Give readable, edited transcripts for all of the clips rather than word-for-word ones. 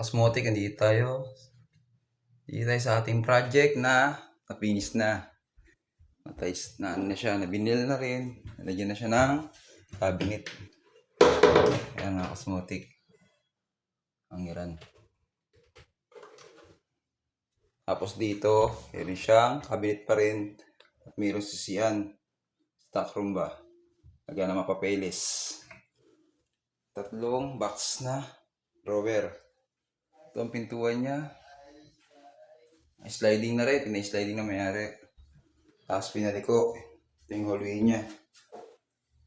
Cosmotic, andito tayo. Dito tayo sa ating project na na-finish na. Matayos na ano na siya, nabinil na rin. Nalagyan na siya ng cabinet. Ayan mga Cosmotic. Ang iran. Tapos dito, meron siyang cabinet pa rin. At mayroong sisian. Stock room ba? Lagyan ng mga papeles. Tatlong box na drawer. Ito ang pintuan niya. Sliding na rin. Pina-sliding na mayari. Tapos pinaliko. Ito yung hallway niya.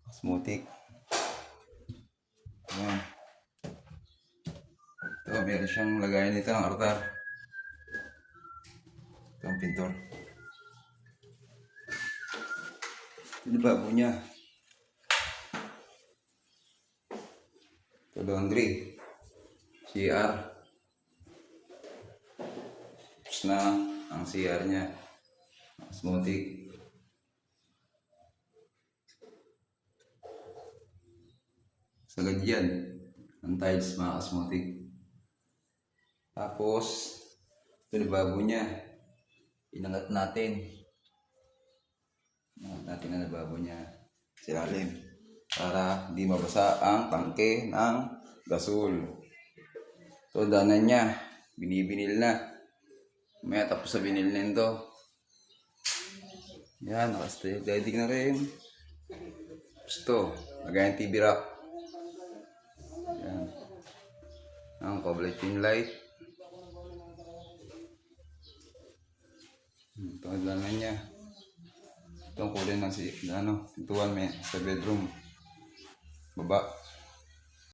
Cosmotic. Ayan. Ito, meron siyang lagayan nito ng altar. Ito ang pintor. Ito yung babo niya. Ito laundry. CR. Tapos na ang CR niya. Cosmotic. Sagad yan. Ang tiles mga Cosmotic. Tapos, ito yung babo niya. Inangat natin. Inangat natin ang babo niya. Silalim. Para hindi mabasa ang tangke ng gasol. Ito danan niya. Binibinil na. Maya tapos sa binil na ito. Yan, naka-sliding na rin. Tapos ito, lagayan TV rack. Yan. Ang coverage light. Ito ang danan niya. Ito ang kulay ng pintuan may sa bedroom. Baba.